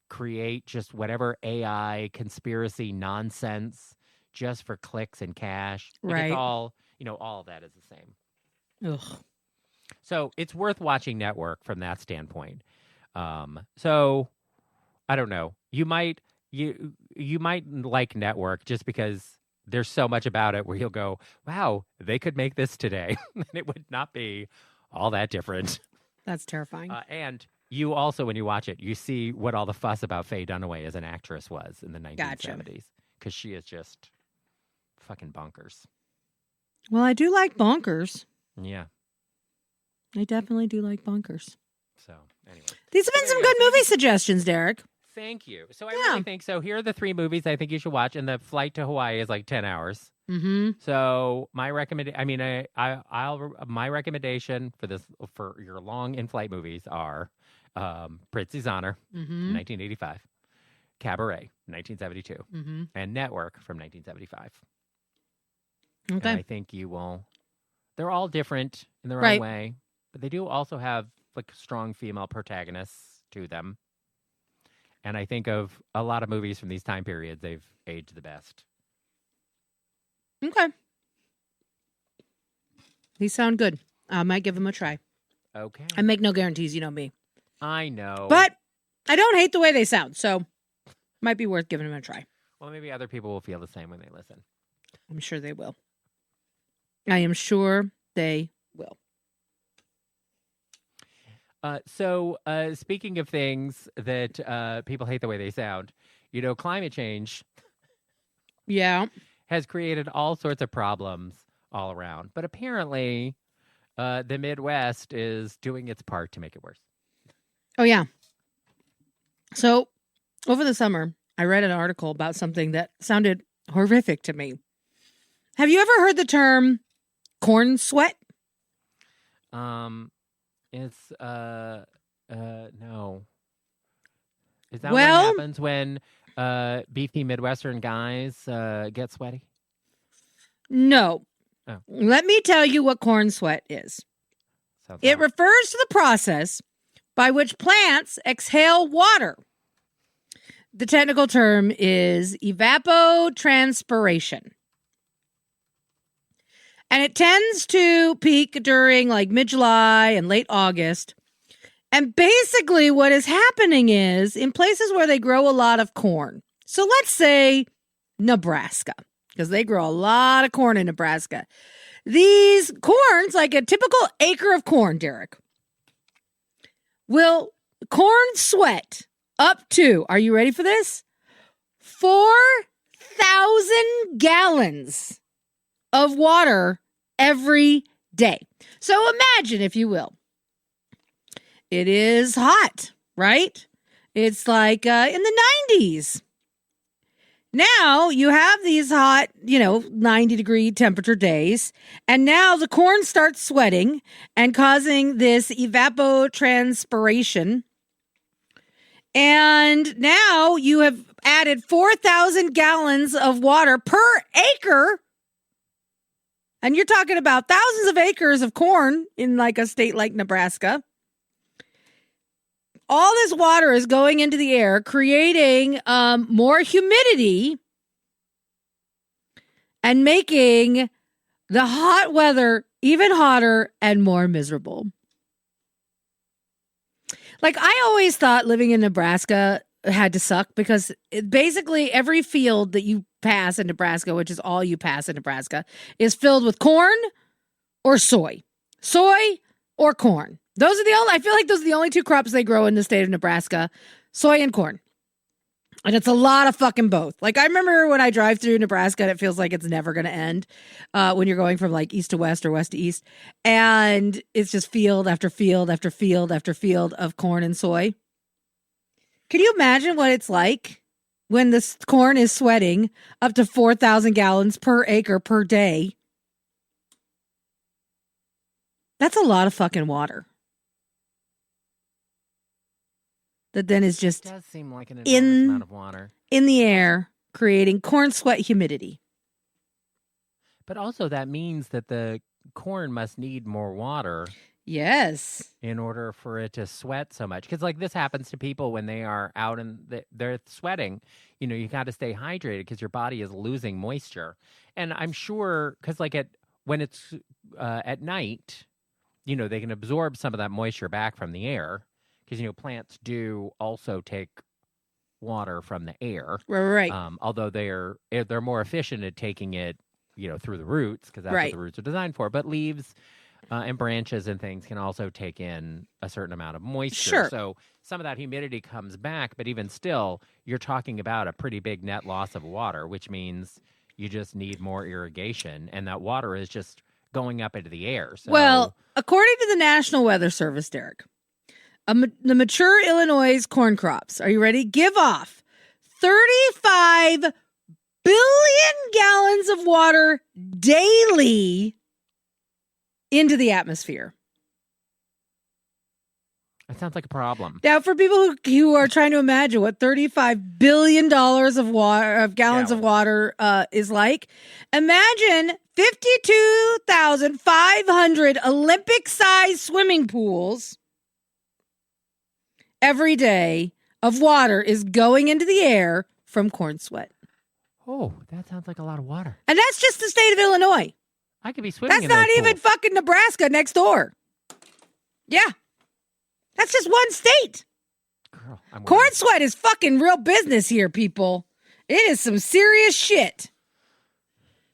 create just whatever AI conspiracy nonsense just for clicks and cash. Like it's all, you know, all of that is the same. Ugh. So it's worth watching Network from that standpoint. So I don't know. You might like Network just because there's so much about it where you'll go, wow, they could make this today. And it would not be all that different. That's terrifying. And you also, when you watch it, you see what all the fuss about Faye Dunaway as an actress was in the 1970s. Because she is just fucking bonkers. Well, I do like bonkers. Yeah. I definitely do like bonkers. So, anyway. These have been some good movie suggestions, Derek. Thank you. So I really think so. Here are the 3 movies I think you should watch, and the flight to Hawaii is like 10 hours. So my my recommendation for your long in-flight movies are Prizzi's Honor, 1985, Cabaret, 1972, and Network from 1975. Okay. And I think you will. They're all different in their own way, but they do also have like strong female protagonists to them. And I think of a lot of movies from these time periods, they've aged the best. Okay. These sound good. I might give them a try. Okay. I make no guarantees, you know me. I know. But I don't hate the way they sound, so might be worth giving them a try. Well, maybe other people will feel the same when they listen. I'm sure they will. I am sure they will. So speaking of things that people hate the way they sound, you know, climate change has created all sorts of problems all around. But apparently the Midwest is doing its part to make it worse. Oh, yeah. So over the summer, I read an article about something that sounded horrific to me. Have you ever heard the term corn sweat? It's no. Is that what happens when beefy Midwestern guys get sweaty? No. Oh. Let me tell you what corn sweat is. It refers to the process by which plants exhale water The technical term is evapotranspiration. And it tends to peak during like mid-July and late August. And basically what is happening is in places where they grow a lot of corn. So let's say Nebraska, because they grow a lot of corn in Nebraska. These corns, like a typical acre of corn, Derek, will corn sweat up to, are you ready for this? 4,000 gallons of water every day. So imagine, if you will, it is hot, right? It's like in the 90s. Now you have these hot, 90-degree temperature days, and now the corn starts sweating and causing this evapotranspiration. And now you have added 4,000 gallons of water per acre. And you're talking about thousands of acres of corn in like a state like Nebraska. All this water is going into the air, creating more humidity and making the hot weather even hotter and more miserable. Like, I always thought living in Nebraska had to suck because basically every field that you pass in Nebraska, which is all you pass in Nebraska, is filled with corn or soy. Soy or corn. I feel like those are the only two crops they grow in the state of Nebraska, soy and corn. And it's a lot of fucking both. Like, I remember when I drive through Nebraska, and it feels like it's never going to end when you're going from like east to west or west to east. And it's just field after field after field after field of corn and soy. Can you imagine what it's like when this corn is sweating up to 4,000 gallons per acre per day? That's a lot of fucking water. That then is just It does seem like an enormous amount of water in the air, creating corn sweat humidity. But also that means that the corn must need more water. Yes. In order for it to sweat so much. Because like this happens to people when they are out and they're sweating. You got to stay hydrated because your body is losing moisture. And I'm sure because like when it's at night, they can absorb some of that moisture back from the air. Because, plants do also take water from the air. Right. Although they're more efficient at taking it, through the roots, because that's what the roots are designed for. But leaves and branches and things can also take in a certain amount of moisture. Sure. So some of that humidity comes back, but even still, you're talking about a pretty big net loss of water, which means you just need more irrigation, and that water is just going up into the air. So, well, according to the National Weather Service, Derek, the mature Illinois corn crops, are you ready? Give off 35 billion gallons of water daily into the atmosphere. That sounds like a problem. Now, for people who are trying to imagine what $35 billion of gallons of water is like, imagine 52,500 Olympic-sized swimming pools every day of water is going into the air from corn sweat. Oh, that sounds like a lot of water. And that's just the state of Illinois. I could be swimming That's in not those even pools. fucking Nebraska next door. Yeah. That's just one state. Girl, corn sweat is fucking real business here, people. It is some serious shit.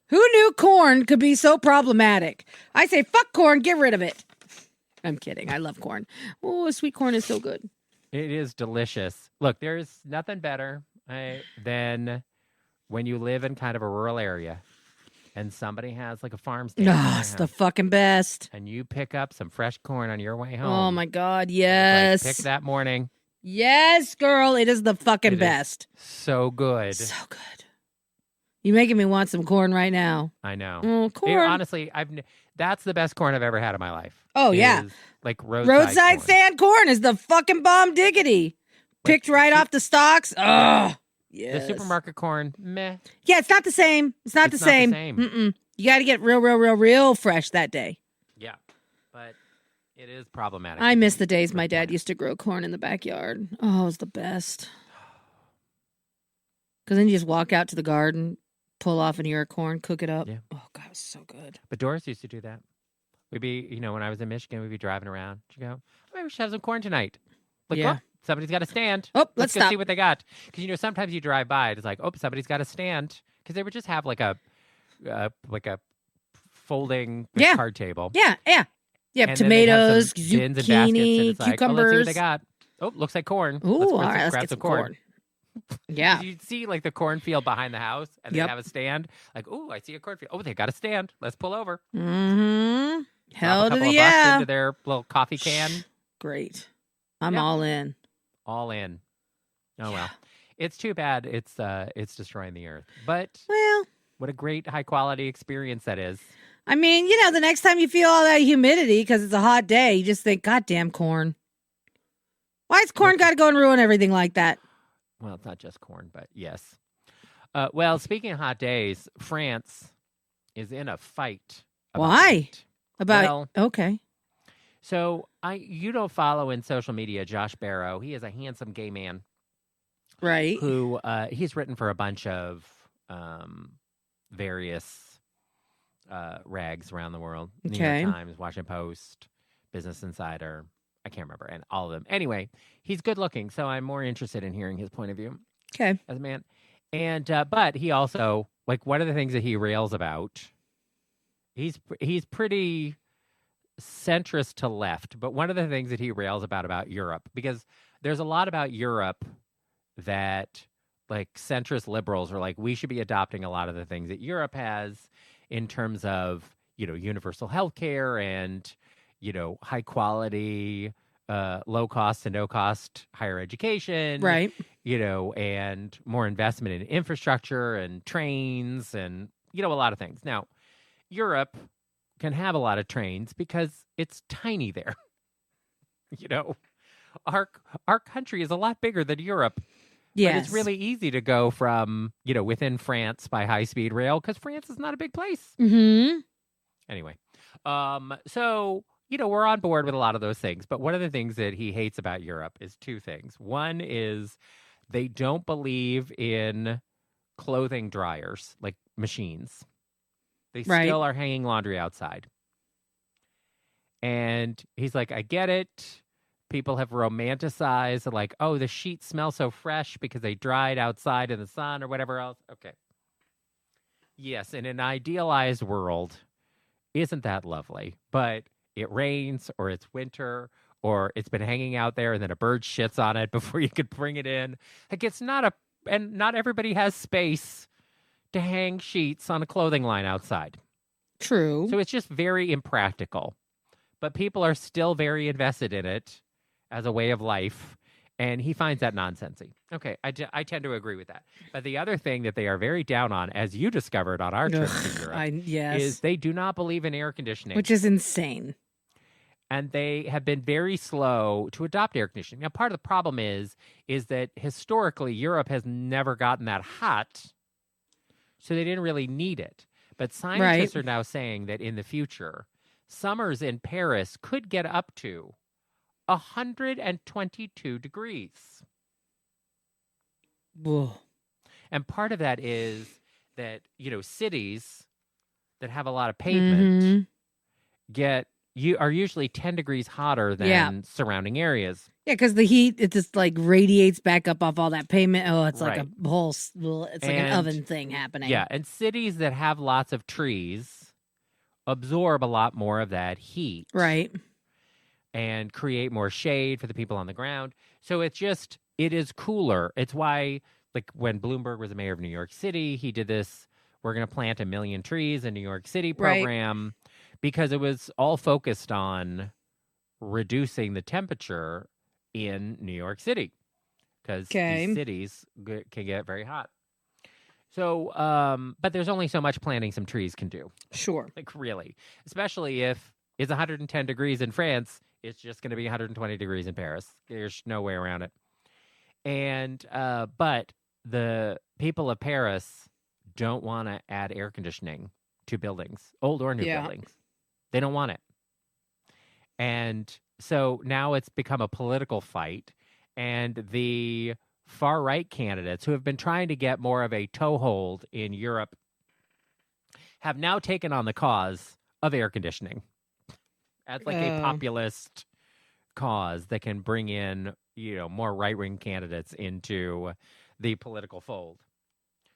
Who knew corn could be so problematic? I say, fuck corn, get rid of it. I'm kidding. I love corn. Oh, sweet corn is so good. It is delicious. Look, there's nothing better than when you live in kind of a rural area and somebody has like a farm stand. Oh, it's the fucking best. And you pick up some fresh corn on your way home. Oh, my God. Yes. Pick that morning. Yes, girl. It is the fucking best. So good. So good. You're making me want some corn right now. I know. Oh, corn. Honestly, that's the best corn I've ever had in my life. Oh, yeah. Like roadside corn. Sand corn is the fucking bomb diggity. Picked right off the stalks. Oh, yes. The supermarket corn, meh. Yeah, it's not the same. It's not the same. Mm-mm. You got to get real fresh that day. Yeah, but it is problematic. I miss the days my dad used to grow corn in the backyard. Oh, it was the best. Because then you just walk out to the garden, pull off an ear of corn, cook it up. Yeah. Oh, God, it was so good. But Doris used to do that. We'd be, when I was in Michigan, we'd be driving around. She'd go, maybe we should have some corn tonight. Like, Yeah. oh, somebody's got a stand. Oh, Let's go stop. see what they got. Because, sometimes you drive by, it's like, oh, somebody's got a stand. Because they would just have like a folding card table. Yeah. And Tomatoes, then they have some bins and baskets, and zucchini, it's like, cucumbers. Oh, let's see what they got. Oh, looks like corn. Ooh, all right, let's grab get some some corn. Yeah. You'd see like the cornfield behind the house, and they Yep. have a stand. Like, oh, I see a cornfield. Oh, they got a stand. Let's pull over. Mm-hmm. Hell Drop a to couple the of bucks yeah. into their little coffee can. Great. I'm Yeah. all in. All in. Oh well, it's too bad. It's destroying the earth. But Well, what a great high quality experience that is. I mean, the next time you feel all that humidity because it's a hot day, you just think, God damn corn. Why's corn got to go and ruin everything like that? Well, it's not just corn, but yes. Well, speaking of hot days, France is in a fight. Why? Heat. About okay. So you don't follow in social media Josh Barrow. He is a handsome gay man, Right. who he's written for a bunch of various rags around the world. Okay. New York Times, Washington Post, Business Insider. I can't remember, and all of them. Anyway, he's good looking, so I'm more interested in hearing his point of view Okay. as a man. And but he also, like, one of the things that he rails about, he's pretty centrist to left, but one of the things that he rails about Europe, because there's a lot about Europe that like centrist liberals are like, we should be adopting a lot of the things that Europe has in terms of, universal health care and, high quality, low cost and no cost higher education. Right. And more investment in infrastructure and trains and, a lot of things. Now, Europe can have a lot of trains because it's tiny there. Our country is a lot bigger than Europe. Yes. But it's really easy to go from, within France by high-speed rail because France is not a big place. Mm-hmm. Anyway, so, we're on board with a lot of those things. But one of the things that he hates about Europe is two things. One is they don't believe in clothing dryers, like machines. They still are hanging laundry outside. And he's like, I get it. People have romanticized, like, oh, the sheets smell so fresh because they dried outside in the sun or whatever else. Okay. Yes, in an idealized world, isn't that lovely? But it rains or it's winter or it's been hanging out there and then a bird shits on it before you could bring it in. Like, and not everybody has space to hang sheets on a clothing line outside. True. So it's just very impractical. But people are still very invested in it as a way of life, and he finds that nonsensy. Okay, I tend to agree with that. But the other thing that they are very down on, as you discovered on our trip to Europe, is they do not believe in air conditioning. Which is insane. And they have been very slow to adopt air conditioning. Now, part of the problem is that historically Europe has never gotten that hot, so they didn't really need it. But scientists are now saying that in the future, summers in Paris could get up to 122 degrees. Whoa. And part of that is that, cities that have a lot of pavement are usually 10 degrees hotter than surrounding areas. Yeah, because the heat, it just like radiates back up off all that pavement. Oh, it's like a whole, it's like an oven thing happening. Yeah, and cities that have lots of trees absorb a lot more of that heat. Right. And create more shade for the people on the ground. So it is cooler. It's why, like, when Bloomberg was the mayor of New York City, he did this, we're going to plant 1 million trees in New York City program, because it was all focused on reducing the temperature in New York City, because these cities can get very hot. So, but there's only so much planting some trees can do. Sure. Like, really. Especially if it's 110 degrees in France, it's just going to be 120 degrees in Paris. There's no way around it. And, but the people of Paris don't want to add air conditioning to buildings, old or new buildings. They don't want it. And so now it's become a political fight. And the far-right candidates who have been trying to get more of a toehold in Europe have now taken on the cause of air conditioning as like a populist cause that can bring in, more right-wing candidates into the political fold.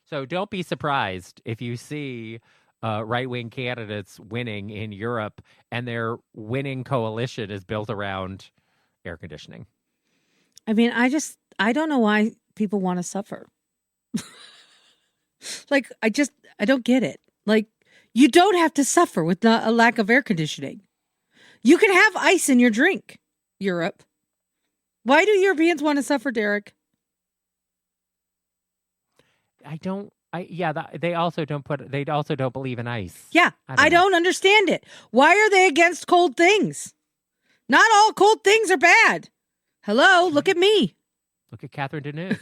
So don't be surprised if you see right-wing candidates winning in Europe and their winning coalition is built around air conditioning. I mean, I don't know why people want to suffer. Like, I don't get it. Like, you don't have to suffer with a lack of air conditioning. You can have ice in your drink, Europe. Why do Europeans want to suffer, Derek? They also don't believe in ice. Yeah, I don't understand it. Why are they against cold things? Not all cold things are bad. Hello, look at me. Look at Catherine Deneuve.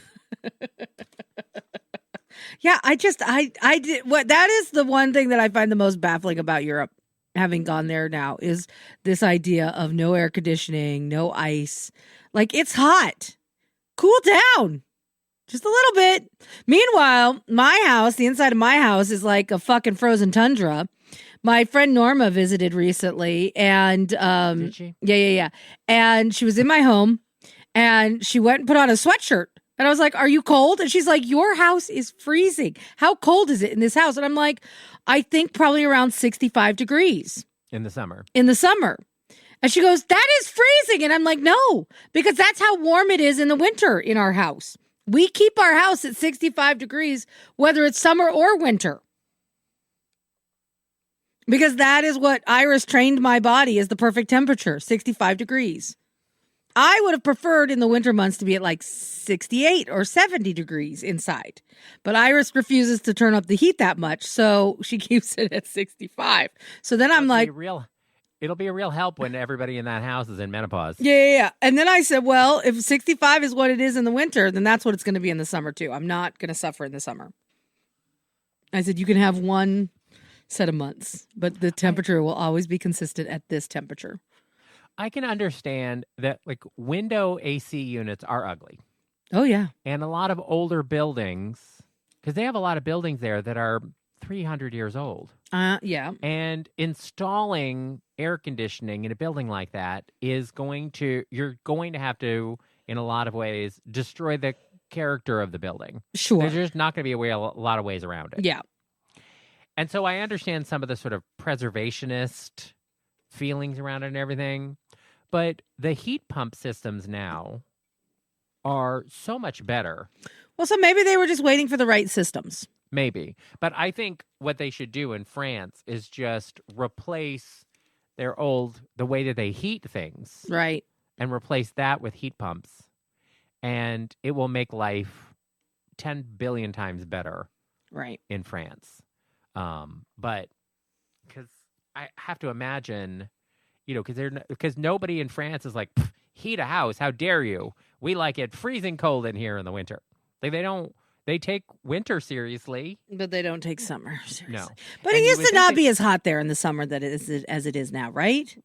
Yeah, I did what that is the one thing that I find the most baffling about Europe, having gone there now, is this idea of no air conditioning, no ice. Like, it's hot. Cool down. Just a little bit. Meanwhile, my house, the inside of my house is like a fucking frozen tundra. My friend Norma visited recently and Did she? Yeah. And she was in my home and she went and put on a sweatshirt. And I was like, "Are you cold?" And she's like, "Your house is freezing. How cold is it in this house?" And I'm like, "I think probably around 65 degrees." In the summer. And she goes, "That is freezing." And I'm like, "No, because that's how warm it is in the winter in our house. We keep our house at 65 degrees, whether it's summer or winter. Because that is what Iris trained my body as the perfect temperature, 65 degrees. I would have preferred in the winter months to be at like 68 or 70 degrees inside. But Iris refuses to turn up the heat that much, so she keeps it at 65. So then I'm like... It'll be a real help when everybody in that house is in menopause. Yeah. And then I said, well, if 65 is what it is in the winter, then that's what it's going to be in the summer too. I'm not going to suffer in the summer. I said, you can have one set of months, but the temperature will always be consistent at this temperature. I can understand that, like, window AC units are ugly. Oh, yeah. And a lot of older buildings, because they have a lot of buildings there that are 300 years old. Yeah. And installing air conditioning in a building like that you're going to have to, in a lot of ways, destroy the character of the building. Sure. There's just not going to be a lot of ways around it. Yeah. And so I understand some of the sort of preservationist feelings around it and everything. But the heat pump systems now are so much better. Well, so maybe they were just waiting for the right systems. Maybe. But I think what they should do in France is just replace the way that they heat things. Right. And replace that with heat pumps. And it will make life 10 billion times better. Right. In France. But because I have to imagine, because nobody in France is like, heat a house, how dare you? We like it freezing cold in here in the winter. Like, they take winter seriously. But they don't take summer seriously. No. But it used to not be as hot there in the summer as it is now, right?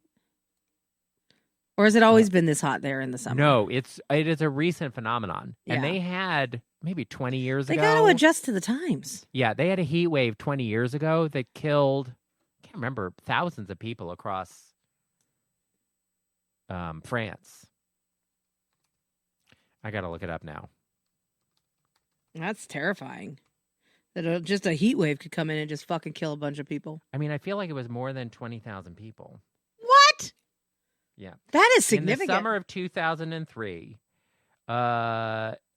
Or has it always been this hot there in the summer? No, it is a recent phenomenon. Yeah. And they had maybe 20 years ago. They got to adjust to the times. Yeah, they had a heat wave 20 years ago that killed, I can't remember, thousands of people across France. I got to look it up now. That's terrifying. That just a heat wave could come in and just fucking kill a bunch of people. I mean, I feel like it was more than 20,000 people. What? Yeah. That is significant. In the summer of 2003,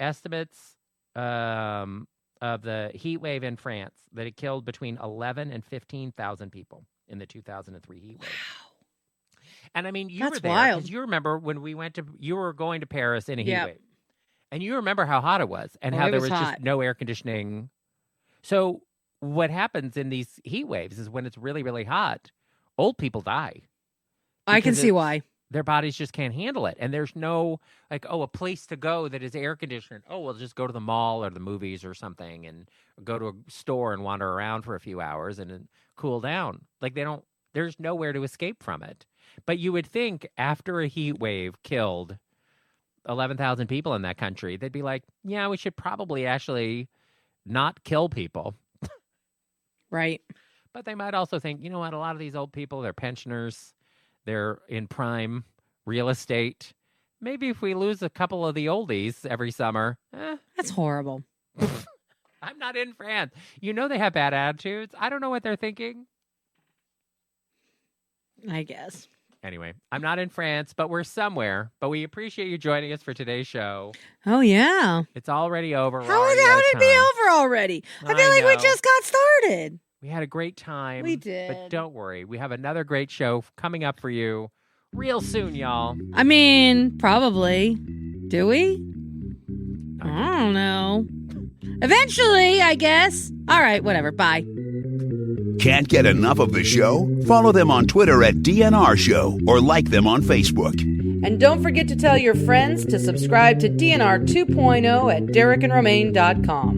estimates of the heat wave in France that it killed between 11 and 15,000 people in the 2003 heat wave. Wow. And I mean, you were there because you remember when you were going to Paris in a heat wave. And you remember how hot it was and how there was just no air conditioning. So what happens in these heat waves is when it's really, really hot, old people die. I can see why. Their bodies just can't handle it. And there's no, a place to go that is air conditioned. Oh, we'll just go to the mall or the movies or something and go to a store and wander around for a few hours and then cool down. There's nowhere to escape from it. But you would think after a heat wave killed 11,000 people in that country, they'd be like, yeah, we should probably actually not kill people. Right. But they might also think, you know what, a lot of these old people, they're pensioners, they're in prime real estate. Maybe if we lose a couple of the oldies every summer. That's horrible. I'm not in France. You know they have bad attitudes. I don't know what they're thinking. I guess. Anyway, I'm not in France, but we're somewhere. But we appreciate you joining us for today's show. Oh, yeah. It's already over. How did it be over already? I feel like we just got started. We had a great time. We did. But don't worry. We have another great show coming up for you real soon, y'all. I mean, probably. Do we? I don't know. Eventually, I guess. All right, whatever. Bye. Can't get enough of the show? Follow them on Twitter at DNR Show or like them on Facebook. And don't forget to tell your friends to subscribe to DNR 2.0 at DerekandRomaine.com.